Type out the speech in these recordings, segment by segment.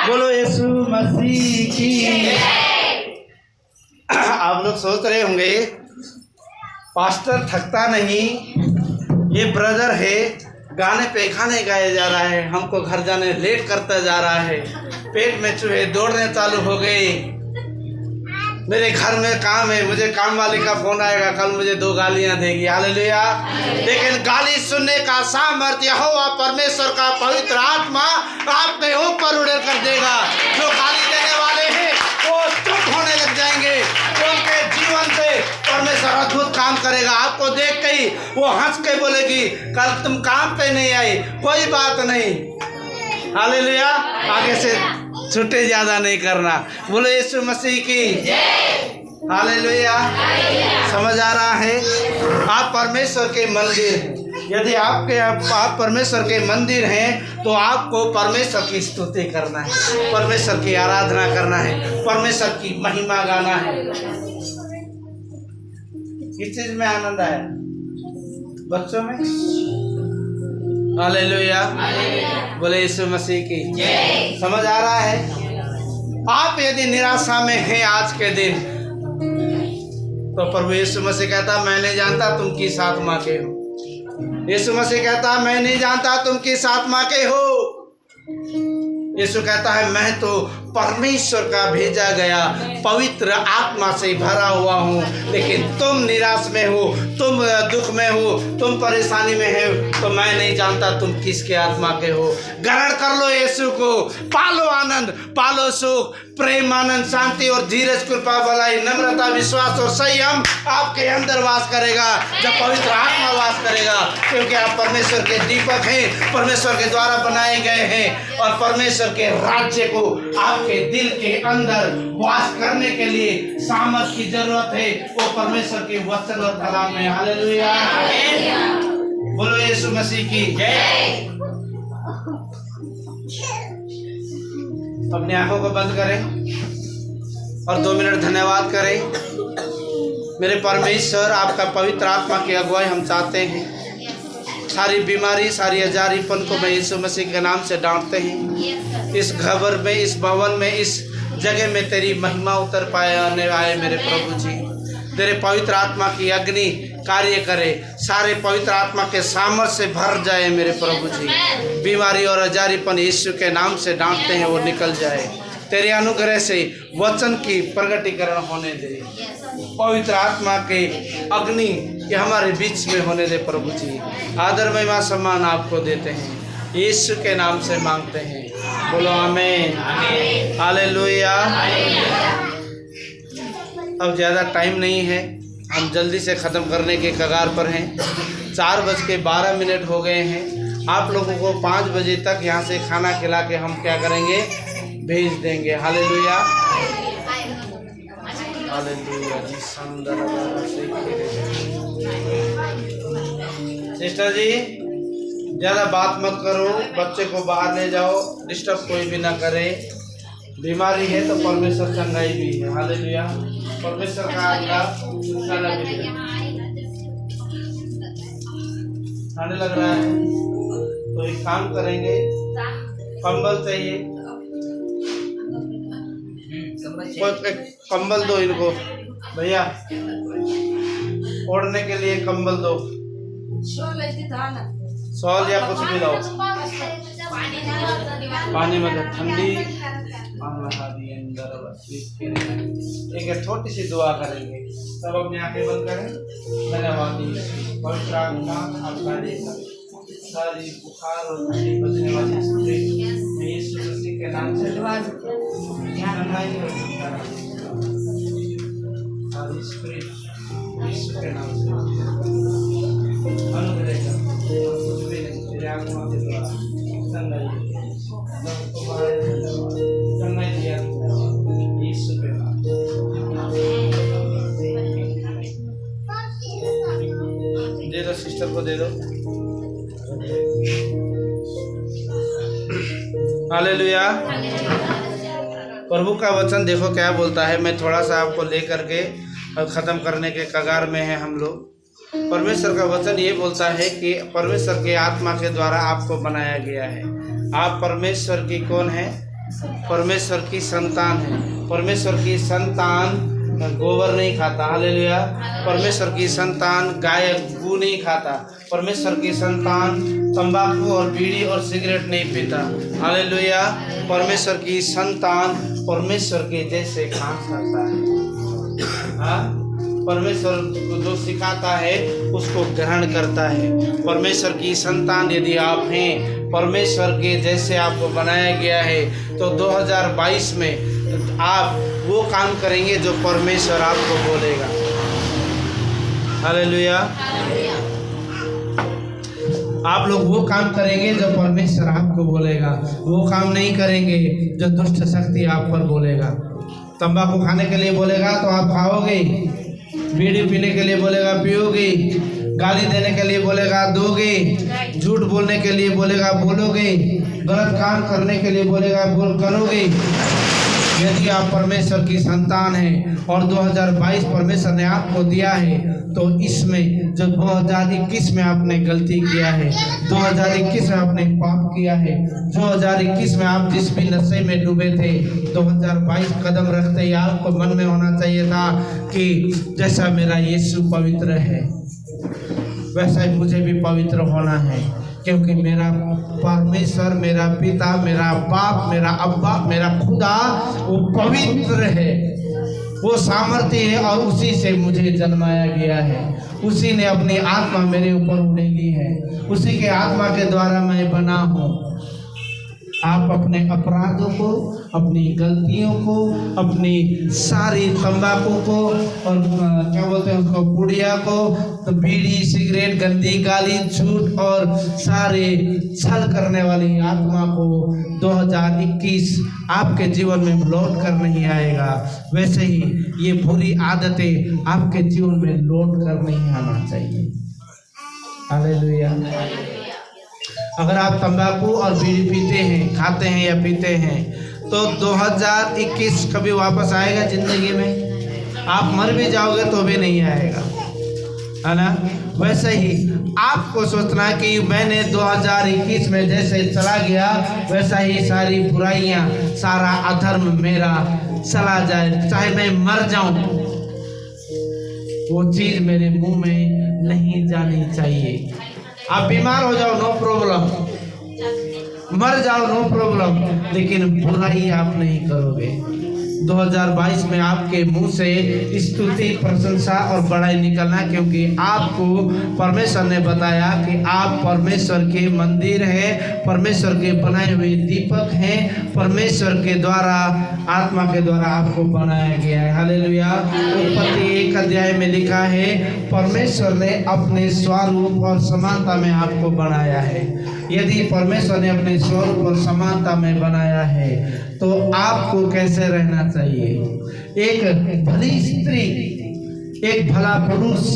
बोलो यीशु मसीह की। आप लोग सोच रहे होंगे पास्टर थकता नहीं, ये ब्रदर है, गाने पे गाने गाए जा रहा है, हमको घर जाने लेट करता जा रहा है, पेट में चूहे दौड़ने चालू हो गए, मेरे घर में काम है, मुझे काम वाली का फोन आएगा, कल मुझे 2 गालियां देगी। हालेलुया। लेकिन गाली सुनने का सामर्थ्य यहोवा परमेश्वर का पवित्र आत्मा आपके ऊपर उड़े कर देगा। जो गाली देने वाले हैं वो चुप होने लग जाएंगे, उनके जीवन से परमेश्वर अद्भुत काम करेगा। आपको देख के ही वो हंस के बोलेगी कल तुम काम पे नहीं आई, कोई बात नहीं। हालेलुया। आगे से छुट्टे ज्यादा नहीं करना। बोलो यीशु मसीह की। हालेलुया। समझ आ रहा है? आप परमेश्वर के मंदिर हैं। यदि आप परमेश्वर के मंदिर हैं तो आपको परमेश्वर की स्तुति करना है, परमेश्वर की आराधना करना है, परमेश्वर की महिमा गाना है। किस चीज में आनंद आया? बच्चों में। हालेलुया। बोले यीशु मसीह की। समझ आ रहा है? आप यदि निराशा में हैं आज के दिन तो प्रभु यीशु मसीह कहता मैं नहीं जानता तुम किस आत्मा के हो। यीशु मसीह कहता मैं नहीं जानता तुम किस आत्मा के हो। यीशु कहता है मैं तो परमेश्वर का भेजा गया पवित्र आत्मा से भरा हुआ हूँ, लेकिन तुम निराश में हो, तुम दुख में हो, तुम परेशानी में हो, तो मैं नहीं जानता तुम किसके आत्मा के हो। ग्रहण कर लो यीशु को, पालो आनंद, पालो सुख, प्रेम, आनंद, शांति और धीरज, कृपा, भलाई, नम्रता, विश्वास और संयम आपके अंदर वास करेगा जब पवित्र आत्मा वास करेगा। क्योंकि आप परमेश्वर के दीपक हैं, परमेश्वर के द्वारा बनाए गए हैं और परमेश्वर के राज्य को आपके दिल के अंदर वास करने के लिए सामर्थ की जरूरत है। वो परमेश्वर के वचन और कलाम में। हालेलुया। बोलो यीशु मसीह की जय। अपनी आंखों को बंद करें और 2 मिनट धन्यवाद करें। मेरे परमेश्वर, आपका पवित्र आत्मा की अगुवाई हम चाहते हैं। सारी बीमारी, सारी अजारीपन को मैं यीशु मसीह के नाम से डांटते हैं। इस घर में, इस भवन में, इस जगह में तेरी महिमा उतर पाने आए मेरे प्रभु जी। तेरे पवित्र आत्मा की अग्नि कार्य करे, सारे पवित्र आत्मा के सामर्थ्य से भर जाए मेरे प्रभु जी। बीमारी और अजारीपन यीशु के नाम से डांटते हैं वो निकल जाए। तेरे अनुग्रह से वचन की प्रगटीकरण होने दे। पवित्र आत्मा के अग्नि ये हमारे बीच में होने दे प्रभु जी। आदर महिमा सम्मान आपको देते हैं, यीशु के नाम से मांगते हैं। बोलो आमीन। हालेलुया। अब ज़्यादा टाइम नहीं है, हम जल्दी से ख़त्म करने के कगार पर हैं। 4:12 हो गए हैं। आप लोगों को 5 बजे तक यहाँ से खाना खिला के हम क्या करेंगे, भेज देंगे। हालेलुया। हालेलुया। सिस्टर जी ज़्यादा बात मत करो, बच्चे को बाहर ले जाओ, डिस्टर्ब कोई भी ना करे। बीमारी है तो परमेश्वर चंगाई भी है। हालेलुया। परमेश्वर का छुटकारा भी है। खाने लग रहा है तो एक काम करेंगे, कंबल चाहिए, कंबल दो इनको भैया, ओढ़ने के लिए कंबल दो, शॉल या कुछ भी लाओ। पानी में ठंडी। एक छोटी सी दुआ करेंगे, सब अपनी आंखें बंद करें। धन्यवाद। पवित्र आत्मा आपका सारी बुखार और ठंडी बजने वाली स्प्रिट मैं यीशु मसीह के नाम से चंगाई कर सकता हूं। सारी स्प्रिट यीशु के नाम से अनुग्रह कर कुछ भी नहीं तेरे आत्मा के द्वारा चंगाई चंगाई दिया यीशु के नाम। दे दो सिस्टर को दे दो। हालेलुया। प्रभु का वचन देखो क्या बोलता है। मैं थोड़ा सा आपको लेकर के ख़त्म करने के कगार में है हम लोग। परमेश्वर का वचन ये बोलता है कि परमेश्वर के आत्मा के द्वारा आपको बनाया गया है। आप परमेश्वर की कौन है? परमेश्वर की संतान है। परमेश्वर की संतान गोबर नहीं खाता। हालेलुया। परमेश्वर की संतान गाय गू नहीं खाता। परमेश्वर की संतान तंबाकू और बीड़ी और सिगरेट नहीं पीता। हालेलुया। परमेश्वर की संतान परमेश्वर के जैसे काम करता है। हाँ, परमेश्वर को जो सिखाता है उसको ग्रहण करता है। परमेश्वर की संतान यदि आप हैं, परमेश्वर के जैसे आपको बनाया गया है, तो 2022 में आप वो काम करेंगे जो परमेश्वर आपको बोलेगा। हालेलुया। आप लोग वो काम करेंगे जो परमेश्वर आपको बोलेगा। वो काम नहीं करेंगे जो दुष्ट शक्ति आप पर बोलेगा। तंबाकू खाने के लिए बोलेगा तो आप खाओगे, बीड़ी पीने के लिए बोलेगा पियोगे, गाली देने के लिए बोलेगा दोगे, झूठ बोलने के लिए बोलेगा बोलोगे, गलत काम करने के लिए बोलेगा करोगे। यदि आप परमेश्वर की संतान हैं और 2022 परमेश्वर ने आपको दिया है, तो इसमें जो 2021 में आपने गलती किया है, 2021 में आपने पाप किया है, 2021 में आप जिस भी नशे में डूबे थे, 2022 कदम रखते ही आपको मन में होना चाहिए था कि जैसा मेरा यीशु पवित्र है वैसा ही मुझे भी पवित्र होना है, क्योंकि मेरा परमेश्वर, मेरा पिता, मेरा बाप, मेरा अब्बा, मेरा खुदा वो पवित्र है, वो सामर्थ्य है और उसी से मुझे जन्माया गया है। उसी ने अपनी आत्मा मेरे ऊपर उड़ेली है, उसी के आत्मा के द्वारा मैं बना हूँ। आप अपने अपराधों को, अपनी गलतियों को, अपनी सारी तंबाकू को और क्या बोलते हैं उसको, पुड़िया को, तो बीड़ी, सिगरेट, गंदी गाली, झूठ और सारे छल करने वाली आत्मा को 2021 आपके जीवन में लौट कर नहीं आएगा। वैसे ही ये बुरी आदतें आपके जीवन में लौट कर नहीं आना चाहिए। हालेलुया। अगर आप तंबाकू और बीड़ी पीते हैं, खाते हैं या पीते हैं, तो 2021 कभी वापस आएगा जिंदगी में? आप मर भी जाओगे तो भी नहीं आएगा, है ना। वैसे ही आपको सोचना है कि मैंने 2021 में जैसे चला गया वैसा ही सारी बुराइयां, सारा अधर्म मेरा चला जाए, चाहे मैं मर जाऊं, वो चीज मेरे मुंह में नहीं जानी चाहिए। आप बीमार हो जाओ नो प्रॉब्लम, मर जाओ नो प्रॉब्लम, लेकिन बुराई आप नहीं करोगे। 2022 में आपके मुंह से स्तुति, प्रशंसा और बड़ाई निकलना, क्योंकि आपको परमेश्वर ने बताया कि आप परमेश्वर के मंदिर हैं, परमेश्वर के बनाए हुए दीपक हैं, परमेश्वर के द्वारा, आत्मा के द्वारा आपको बनाया गया है। हालेलुया। उत्पत्ति 1 अध्याय में लिखा है, परमेश्वर ने अपने स्वरूप और समानता में आपको बनाया है। यदि परमेश्वर ने अपने स्वरूप और समानता में बनाया है तो आपको कैसे रहना चाहिए? एक भली स्त्री, एक भला पुरुष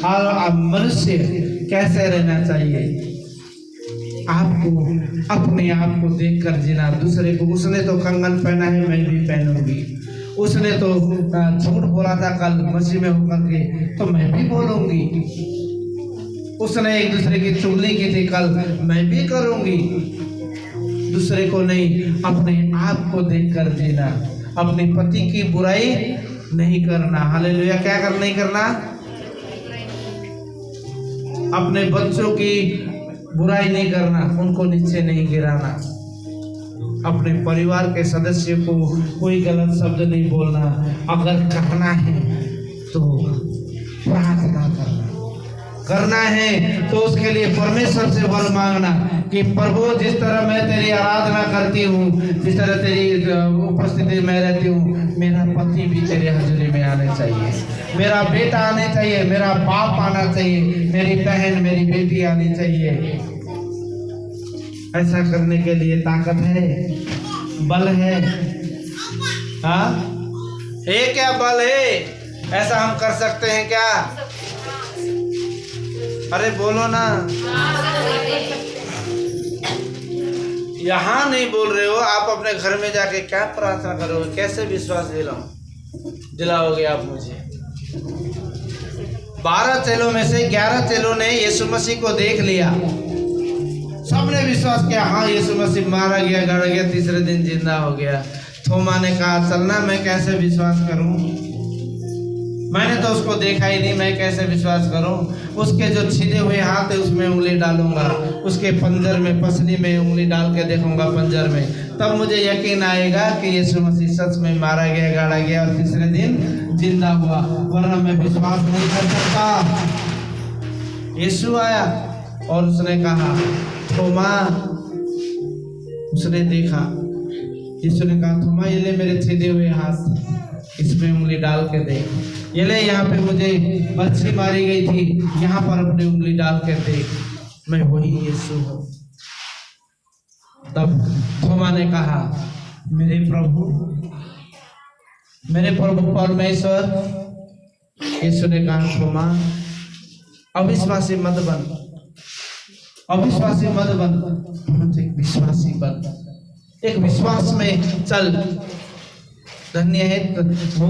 और मनुष्य कैसे रहना चाहिए? आपको अपने आप को देखकर जीना, दूसरे को। उसने तो कंगन पहना है, मैं भी पहनूंगी। उसने तो झूठ बोला था कल मसीह में होकर के, तो मैं भी बोलूंगी। उसने एक दूसरे की चुगली की थी कल, मैं भी करूंगी। दूसरे को नहीं, अपने आप को देखकर जीना, अपने पति की बुराई नहीं करना। हालेलुया। क्या नहीं करना? अपने बच्चों की बुराई नहीं करना, उनको नीचे नहीं गिराना। अपने परिवार के सदस्य को कोई गलत शब्द नहीं बोलना। अगर कहना है तो प्रार्थना करना, करना है तो उसके लिए परमेश्वर से वर मांगना कि प्रभु जिस तरह मैं तेरी आराधना करती हूँ, जिस तरह तेरी उपस्थिति में रहती हूँ, मेरा पति भी तेरे हजूरी में आने चाहिए, मेरा बेटा आने चाहिए, मेरा बाप आना चाहिए, मेरी बहन मेरी बेटी आनी चाहिए। ऐसा करने के लिए ताकत है, बल है। हाँ है क्या बल है? ऐसा हम कर सकते हैं क्या? अरे बोलो ना। यहाँ नहीं बोल रहे हो, आप अपने घर में जाके क्या प्रार्थना करोगे? कैसे विश्वास दिलाओगे आप मुझे? 12 चेलों में से 11 चेलों ने यीशु मसीह को देख लिया, सबने विश्वास किया, हाँ यीशु मसीह मारा गया, गड़ा गया, तीसरे दिन जिंदा हो गया। थोमा ने कहा चलना, मैं कैसे विश्वास करूं? मैंने तो उसको देखा ही नहीं, मैं कैसे विश्वास करूं? उसके जो छिदे हुए हाथ है उसमें उंगली डालूंगा, उसके पंजर में, पसली में उंगली डाल के देखूंगा पंजर में, तब मुझे यकीन आएगा कि यीशु मसीह सच में मारा गया, गाड़ा गया और तीसरे दिन जिंदा हुआ, वरना मैं विश्वास नहीं कर सकता। यीशु आया और उसने कहा थोमा, उसने देखा, यीशु ने कहा थोमा ये ले मेरे छिदे हुए हाथ, इसमें उंगली डाल के देख, ये ले यहाँ पे मुझे मच्छी मारी गई थी, यहाँ पर अपनी उंगली डाल के देख, मैं वही यीशु हूँ। तब थोमा ने कहा मेरे प्रभु परमेश्वर। यीशु ने कहा थोमा अविश्वासी मत बन, अविश्वासी मत बन, एक विश्वासी बन, एक विश्वास में चल। धन्य है वो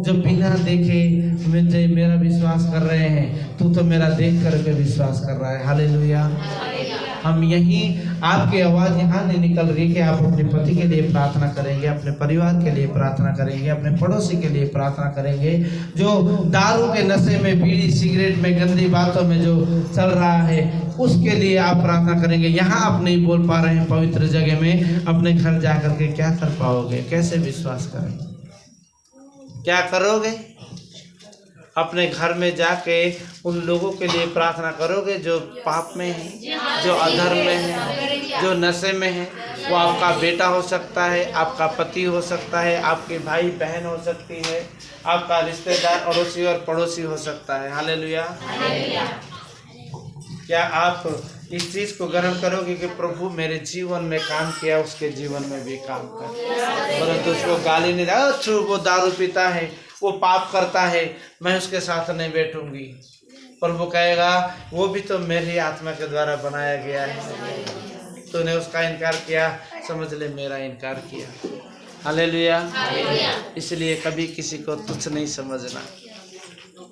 जो बिना देखे मुझे मेरा विश्वास कर रहे हैं, तू तो मेरा देख करके विश्वास कर रहा है। हालेलुया। हम यही, आपकी आवाज़ यहाँ नहीं निकल रही कि आप अपने पति के लिए प्रार्थना करेंगे, अपने परिवार के लिए प्रार्थना करेंगे, अपने पड़ोसी के लिए प्रार्थना करेंगे, जो दारू के नशे में, बीड़ी सिगरेट में, गंदी बातों में जो चल रहा है उसके लिए आप प्रार्थना करेंगे। यहाँ आप नहीं बोल पा रहे हैं पवित्र जगह में, अपने घर जा करके क्या कर पाओगे? कैसे विश्वास करेंगे? क्या करोगे? अपने घर में जाके उन लोगों के लिए प्रार्थना करोगे जो पाप में है, जो अधर्म में है, जो नशे में है। वो आपका बेटा हो सकता है, आपका पति हो सकता है, आपके भाई बहन हो सकती है, आपका रिश्तेदार, अड़ोसी और पड़ोसी हो सकता है। हालेलुया। क्या आप इस चीज़ को ग्रहण करोगे कि प्रभु मेरे जीवन में काम किया, उसके जीवन में भी काम कर, परंतु उसको गाली नहीं दे, वो दारू पीता है, वो पाप करता है, मैं उसके साथ नहीं बैठूंगी। प्रभु कहेगा वो भी तो मेरी आत्मा के द्वारा बनाया गया है, तूने उसका इनकार किया, समझ ले मेरा इनकार किया। हालेलुया। इसलिए कभी किसी को तुच्छ नहीं समझना।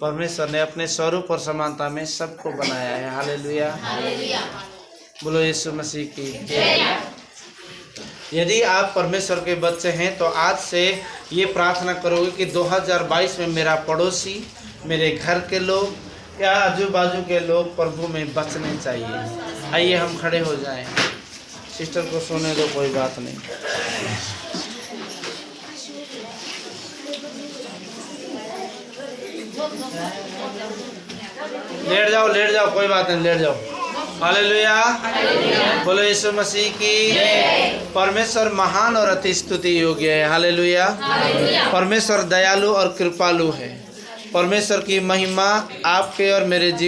परमेश्वर ने अपने स्वरूप और समानता में सबको बनाया है। हालेलुया। बोलो यीशु मसीह की जय। यदि आप परमेश्वर के बच्चे हैं तो आज से ये प्रार्थना करोगे कि 2022 में मेरा पड़ोसी, मेरे घर के लोग या आजू बाजू के लोग प्रभु में बचने चाहिए। आइए हम खड़े हो जाएं। सिस्टर को सोने दो, कोई बात नहीं। लेट जाओ, कोई बात नहीं, लेट जाओ। हालेलुया। बोलो यीशु मसीह की। परमेश्वर महान और अति स्तुति योग्य है। हालेलुया। परमेश्वर दयालु और कृपालु है। परमेश्वर की महिमा आपके और मेरे जीवन